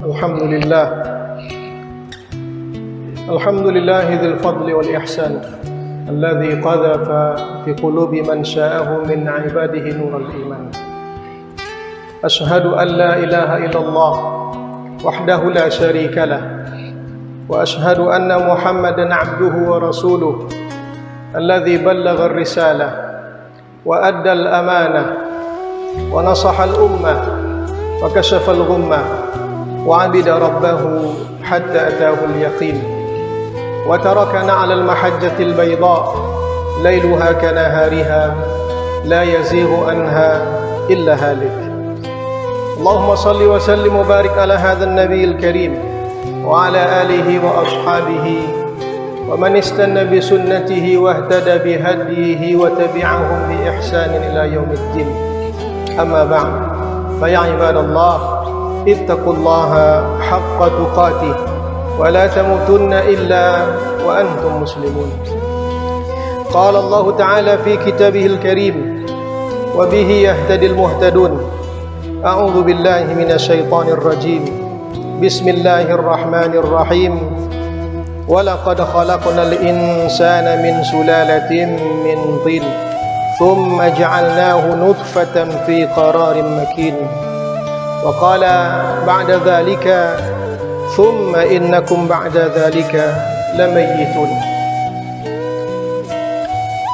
Alhamdulillah. Alhamdulillah dzil fadli wal ihsan alladzi qadhafa fi qulubi man sya'ahu min 'ibadihi nurul iman. Ashhadu an la ilaha illallah wahdahu la syarika lah wa ashhadu anna Muhammadan 'abduhu wa rasuluh alladzi ballagha ar-risalah wa adda al-amanah wa nasaha al-ummah wa kashafa al-ghummah wa 'abida rabbahu hatta ataahu al-yaqin wa tarakana 'ala al-mahajjati al-bayda layluha kanahariha la yazighu anha illa halik. Allahumma salli wa sallim wa barik ala hadha an-nabiyil karim wa ala alihi wa ashabihi wa man istanna bi sunnatihi wa ihtada bi hadihi wa tabi'ahum bi ihsanin ila yaumiddin. Amma ba'd, fa ya ibadallah ittaqullaha haqqa tuqatih wa la tamutunna illa wa antum muslimun. Qala Allah ta'ala fi kitabihil karim wa bihi yahtadil muhtadun. A'udzu billahi minasyaitonir rajim. Bismillahirrahmanir rahim. Wa laqad khalaqnal insana min sulalatin min tin thumma ja'alnahu nutfatan fi qararin makin. Wa qala ba'da dhalika thumma innakum ba'da dhalika lamayyitun.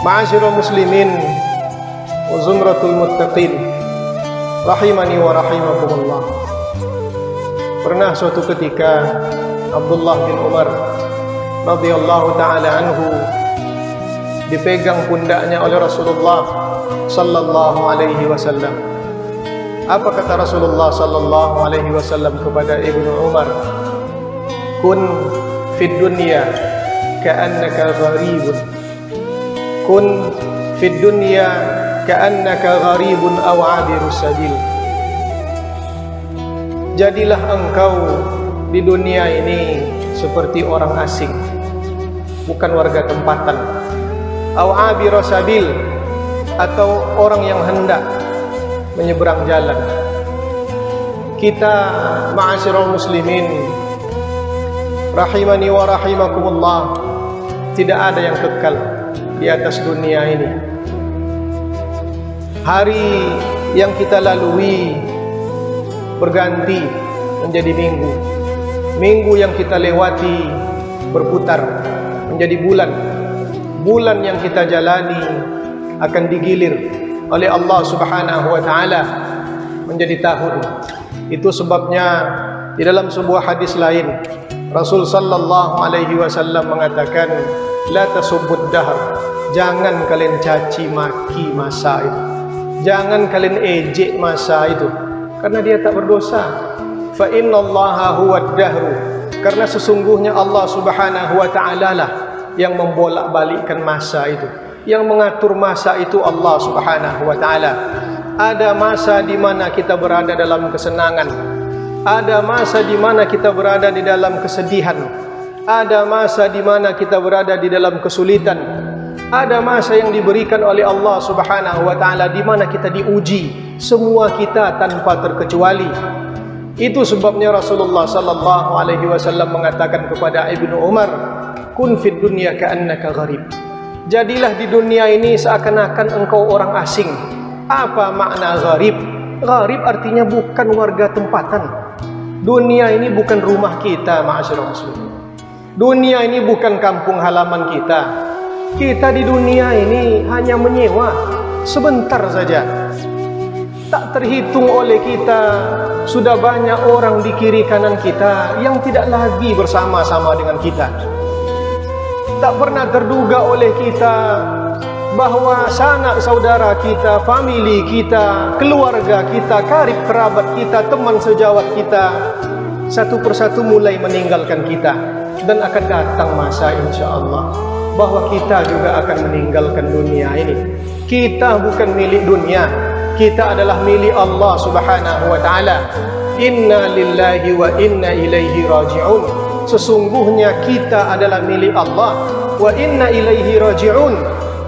Ma'asyiral muslimin wa zumratul muttaqin, rahimani wa rahimakumullah. Pernah suatu ketika Abdullah bin Umar radhiyallahu ta'ala anhu dipegang pundaknya oleh Rasulullah sallallahu alaihi wasallam. Apa kata Rasulullah sallallahu alaihi wasallam kepada Ibnu Umar? Kun fid dunya ka'annaka gharibun. Kun fid dunya ka'annaka gharibun aw 'abirus sabil. Jadilah engkau di dunia ini seperti orang asing, bukan warga tempatan. Aw 'abirus sabil, atau orang yang hendak menyeberang jalan. Kita ma'asyiral muslimin rahimani wa rahimakumullah, tidak ada yang kekal di atas dunia ini. Hari yang kita lalui berganti menjadi minggu. Minggu yang kita lewati berputar menjadi bulan. Bulan yang kita jalani akan digilir oleh Allah Subhanahu wa taala menjadi tahun. Itu sebabnya di dalam sebuah hadis lain Rasul sallallahu alaihi wasallam mengatakan, la tasubbud dahr. Jangan kalian caci maki masa itu. Jangan kalian ejek masa itu, karena dia tak berdosa. Fa innallaha huwad dahru. Karena sesungguhnya Allah Subhanahu wa taala lah yang membolak-balikkan masa itu. Yang mengatur masa itu Allah Subhanahu wa taala. Ada masa di mana kita berada dalam kesenangan. Ada masa di mana kita berada di dalam kesedihan. Ada masa di mana kita berada di dalam kesulitan. Ada masa yang diberikan oleh Allah Subhanahu wa taala di mana kita diuji, semua kita tanpa terkecuali. Itu sebabnya Rasulullah sallallahu alaihi wasallam mengatakan kepada Ibnu Umar, kun fid dunya ka'annaka gharib. Jadilah di dunia ini seakan-akan engkau orang asing. Apa makna gharib? Gharib artinya bukan warga tempatan. Dunia ini bukan rumah kita, ma'asyiral muslimin. Dunia ini bukan kampung halaman kita. Kita di dunia ini hanya menyewa sebentar saja. Tak terhitung oleh kita, sudah banyak orang di kiri kanan kita yang tidak lagi bersama-sama dengan kita. Tak pernah terduga oleh kita bahwa sanak saudara kita, famili kita, keluarga kita, karib kerabat kita, teman sejawat kita, satu persatu mulai meninggalkan kita. Dan akan datang masa insya-Allah bahwa kita juga akan meninggalkan dunia ini. Kita bukan milik dunia, kita adalah milik Allah Subhanahu wa taala. Inna lillahi wa inna ilaihi raji'un. Sesungguhnya kita adalah milik Allah, wa inna ilaihi raji'un,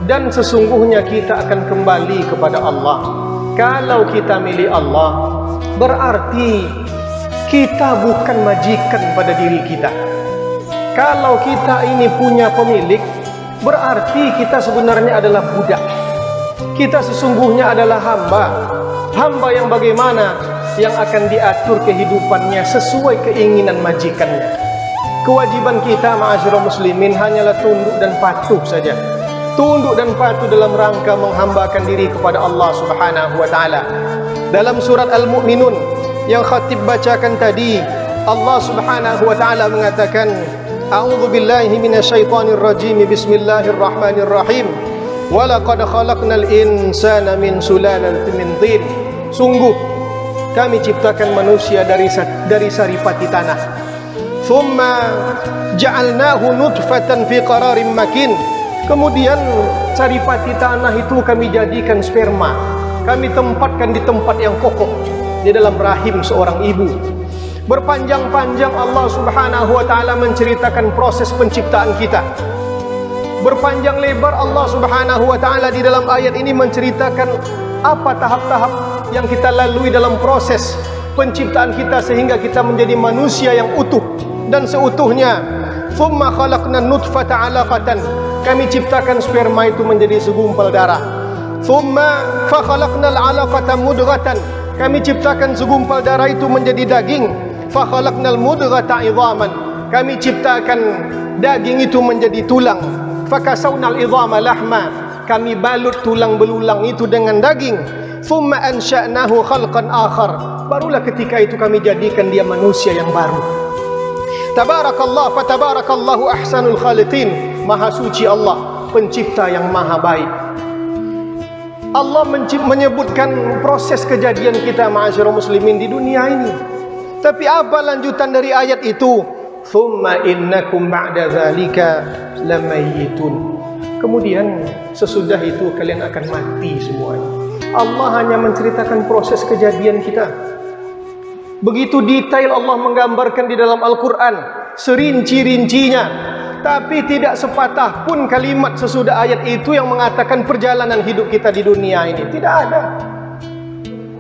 dan sesungguhnya kita akan kembali kepada Allah. Kalau kita milik Allah, berarti kita bukan majikan pada diri kita. Kalau kita ini punya pemilik, berarti kita sebenarnya adalah budak. Kita sesungguhnya adalah hamba. Hamba yang bagaimana? Yang akan diatur kehidupannya sesuai keinginan majikannya. Kewajiban kita ma'asyiral muslimin hanyalah tunduk dan patuh saja. Tunduk dan patuh dalam rangka menghambakan diri kepada Allah Subhanahu wa taala. Dalam surat Al-Mu'minun yang khatib bacakan tadi, Allah Subhanahu wa taala mengatakan, A'udzu billahi minasyaitonir rajim. Bismillahirrahmanirrahim. Wa laqad khalaqnal insana min sulalatin min tin. Sungguh kami ciptakan manusia dari saripati tanah. Thumma ja'alnahu nutfatan fi qararin makin. Kemudian saripati tanah itu kami jadikan sperma. Kami tempatkan di tempat yang kokoh, di dalam rahim seorang ibu. Berpanjang-panjang Allah Subhanahu wa taala menceritakan proses penciptaan kita. Berpanjang lebar Allah Subhanahu wa taala di dalam ayat ini menceritakan apa tahap-tahap yang kita lalui dalam proses penciptaan kita sehingga kita menjadi manusia yang utuh dan seutuhnya. Thumma khalaqna nutfata 'alaqatan. Kami ciptakan sperma itu menjadi segumpal darah. Thumma fa khalaqnal 'alaqata mudghatan. Kami ciptakan segumpal darah itu menjadi daging. Fa khalaqnal mudghata 'idhaman. Kami ciptakan daging itu menjadi tulang. Fa kasawnal 'idhama lahma. Kami balut tulang belulang itu dengan daging. Thumma ansha'nahu khalqan akhar. Barulah ketika itu kami jadikan dia manusia yang baru. Tabarakallah fa tabarakallahu ahsanul khaliqin. Maha suci Allah, pencipta yang maha baik. Allah menyebutkan proses kejadian kita ma'asyiral muslimin di dunia ini. Tapi apa lanjutan dari ayat itu? Thumma innakum ba'da dzalika lamayyitun. Kemudian sesudah itu kalian akan mati semuanya. Allah hanya menceritakan proses kejadian kita. Begitu detail Allah menggambarkan di dalam Al-Quran, serinci-rincinya. Tapi tidak sepatah pun kalimat sesudah ayat itu yang mengatakan perjalanan hidup kita di dunia ini. Tidak ada.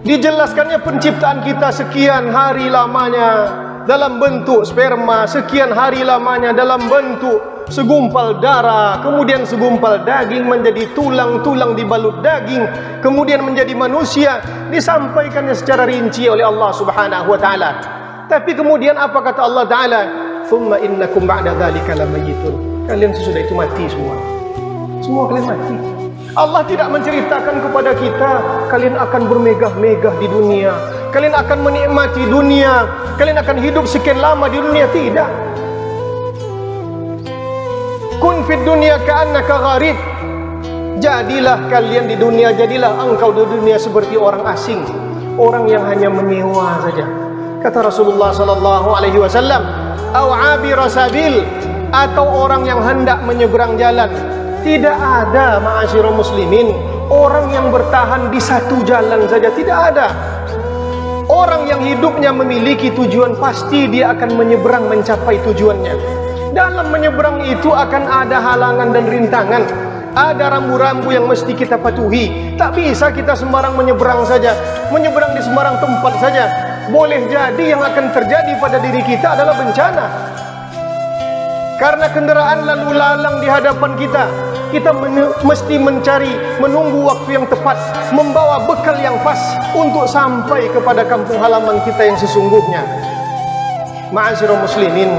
Dijelaskannya penciptaan kita sekian hari lamanya dalam bentuk sperma, sekian hari lamanya dalam bentuk segumpal darah, kemudian segumpal daging menjadi tulang-tulang dibalut daging, kemudian menjadi manusia. Disampaikannya secara rinci oleh Allah Subhanahu wa taala. Tapi kemudian apa kata Allah taala? Thumma innakum ba'da dzalika lamayyitun. Kalian sesudah itu mati semua. Semua kalian mati. Allah tidak menceritakan kepada kita kalian akan bermegah-megah di dunia, kalian akan menikmati dunia, kalian akan hidup sekian lama di dunia. Tidak. Kun fid dunya ka'annaka gharib. Jadilah kalian di dunia, jadilah engkau di dunia seperti orang asing, orang yang hanya menyewa saja. Kata Rasulullah sallallahu alaihi wasallam, "Au 'abira sabil," atau orang yang hendak menyeberang jalan. Tidak ada ma'asyiral muslimin orang yang bertahan di satu jalan saja, tidak ada. Orang yang hidupnya memiliki tujuan, pasti dia akan menyeberang mencapai tujuannya. Dalam menyeberang itu akan ada halangan dan rintangan, ada rambu-rambu yang mesti kita patuhi. Tak bisa kita sembarang menyeberang saja, menyeberang di sembarang tempat saja. Boleh jadi yang akan terjadi pada diri kita adalah bencana. Karena kenderaan lalu lalang di hadapan kita, kita mesti mencari, menunggu waktu yang tepat, membawa bekal yang pas untuk sampai kepada kampung halaman kita yang sesungguhnya. Ma'asyiral muslimin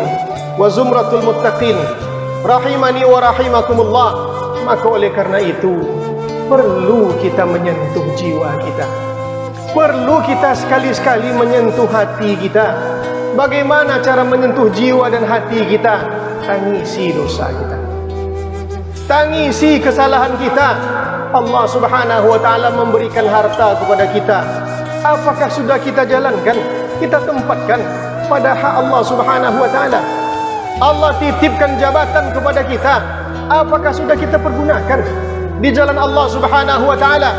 wa zumratul muttaqin rahimani wa rahimakumullah. Maka oleh karena itu perlu kita menyentuh jiwa kita, perlu kita sekali-sekali menyentuh hati kita. Bagaimana cara menyentuh jiwa dan hati kita? Tangisi dosa kita, tangisi kesalahan kita. Allah Subhanahu wa ta'ala memberikan harta kepada kita. Apakah sudah kita jalankan, kita tempatkan pada hak Allah Subhanahu wa ta'ala? Allah titipkan jabatan kepada kita. Apakah sudah kita pergunakan di jalan Allah Subhanahu wa ta'ala?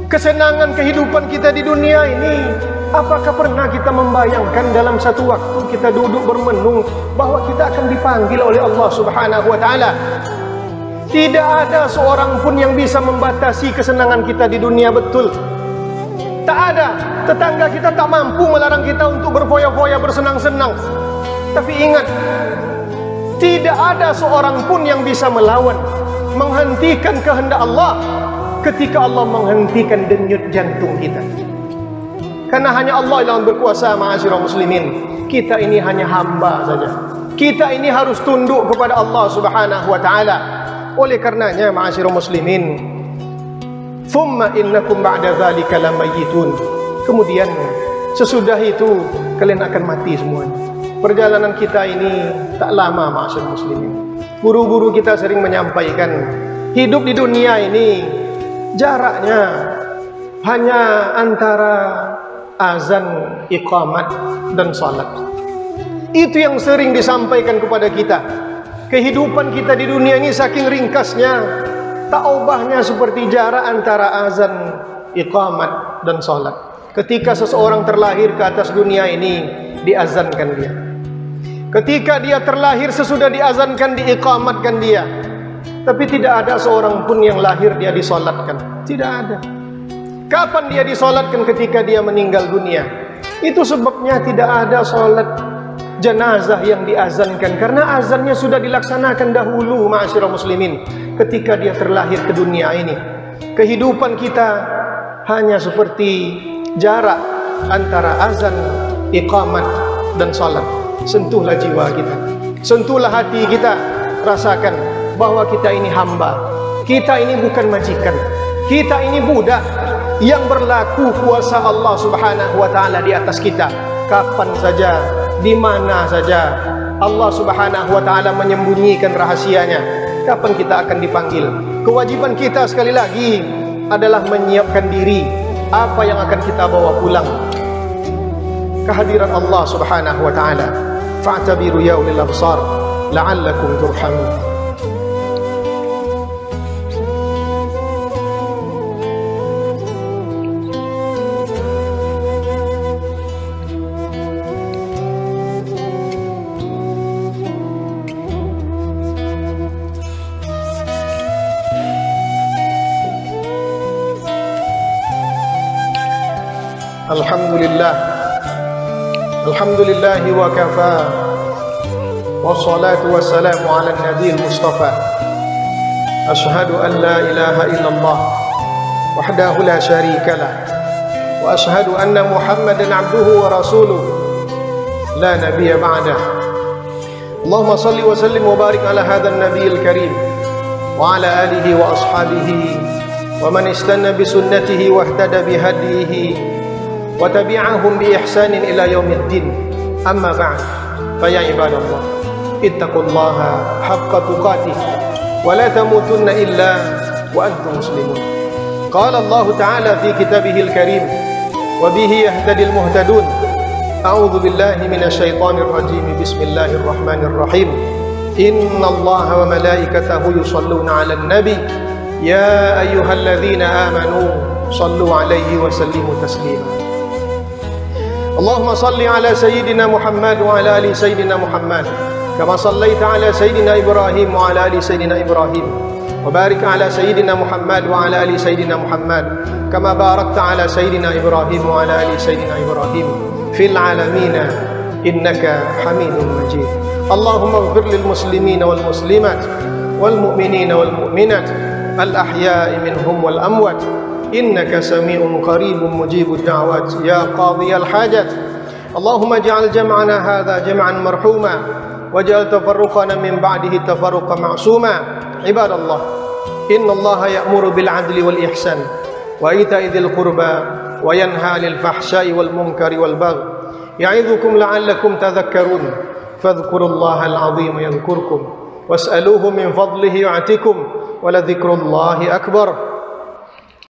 Kesenangan kehidupan kita di dunia ini, apakah pernah kita membayangkan dalam satu waktu kita duduk bermenung bahwa kita akan dipanggil oleh Allah Subhanahu wa ta'ala? Tidak ada seorang pun yang bisa membatasi kesenangan kita di dunia, betul. Tak ada. Tetangga kita tak mampu melarang kita untuk berfoya-foya, bersenang-senang. Tapi ingat, tidak ada seorang pun yang bisa melawan, menghentikan kehendak Allah ketika Allah menghentikan denyut jantung kita. Karena hanya Allah yang berkuasa, ma'asyiral muslimin. Kita ini hanya hamba saja. Kita ini harus tunduk kepada Allah Subhanahu wa taala. Oleh karenanya, ma'asyiral muslimin, thumma innakum ba'da dzalika lamayitun. Kemudian sesudah itu kalian akan mati semuanya. Perjalanan kita ini tak lama, ma'asyiral muslimin. Guru-guru kita sering menyampaikan, hidup di dunia ini jaraknya hanya antara azan, iqamat dan salat. Itu yang sering disampaikan kepada kita. Kehidupan kita di dunia ini saking ringkasnya, tak ubahnya seperti jarak antara azan, iqamat dan salat. Ketika seseorang terlahir ke atas dunia ini, diazankan dia. Ketika dia terlahir, sesudah diazankan, diiqamatkan dia. Tapi tidak ada seorang pun yang lahir dia disolatkan. Tidak ada. Kapan dia disolatkan? Ketika dia meninggal dunia. Itu sebabnya tidak ada solat jenazah yang diazankan, karena azannya sudah dilaksanakan dahulu, ma'asyiral muslimin, ketika dia terlahir ke dunia ini. Kehidupan kita hanya seperti jarak antara azan, iqamat dan salat. Sentuhlah jiwa kita, sentuhlah hati kita, rasakan bahwa kita ini hamba, kita ini bukan majikan, kita ini budak yang berlaku kuasa Allah Subhanahu wa taala di atas kita. Kapan saja, di mana saja Allah Subhanahu wa taala menyembunyikan rahasianya. Kapan kita akan dipanggil? Kewajiban kita sekali lagi adalah menyiapkan diri. Apa yang akan kita bawa pulang? Kehadiran Allah Subhanahu wa taala. Fa'tabiru ya ulil absar la'allakum turhamun. Alhamdulillah wa kafa, wassalatu wassalamu ala nabiyyil mustafa. Ashhadu an la ilaha illallah wahdahu la syarika lah, wa ashhadu anna Muhammadan abduhu wa rasuluh la nabiyya ba'dah. Allahumma salli wa sallim wa barik ala hadzal nabiyil karim wa ala alihi wa ashabihi wa man istanna bi sunnatihi wa ihtada bi hadihi wa tabi'ahum bi ihsanin ila yaumiddin. Amma ba'd, fa ya ibadallah, ittaqullaha haqqa tuqatih wa la tamutunna illa wa antum muslimun. Qala Allah ta'ala fi kitabihil karim wa bihi yahtadil muhtadun. A'udzu billahi minasy syaithanir rajim. Bismillahirrahmanirrahim. Innallaha wa malaikatahu yusholluna 'alan nabi ya ayyuhalladzina amanu shallu 'alaihi wa sallimu taslima. Allahumma salli ala sayyidina Muhammad wa ala ali sayyidina Muhammad kama sallaita ala sayyidina Ibrahim wa ala ali sayyidina Ibrahim wa barik ala sayyidina Muhammad wa ala ali sayyidina Muhammad kama barakta ala sayyidina Ibrahim wa ala ali sayyidina Ibrahim fil alamin innaka Hamidum Majid. Allahumma ighfir lil muslimin wal muslimat wal mu'minin wal mu'minat al ahya'i minhum wal amwat innaka sami'un qaribun mujibud da'wat ya qadiyal hajat. Allahumma ij'al jam'ana hadha jam'an marhuma waj'al tafarruqana min ba'dihi tafarruqan ma'suma. Ibadallah, innallaha ya'muru bil 'adli wal ihsan wa ita'i dzil qurba wa yanha 'anil fahsya'i wal munkari wal baghi ya'idzukum la'allakum tadhakkarun. Fadhkurullaha al-'azima yadhkurkum was'aluhu min fadlihi yu'tikum wa la dhikrullahi akbar.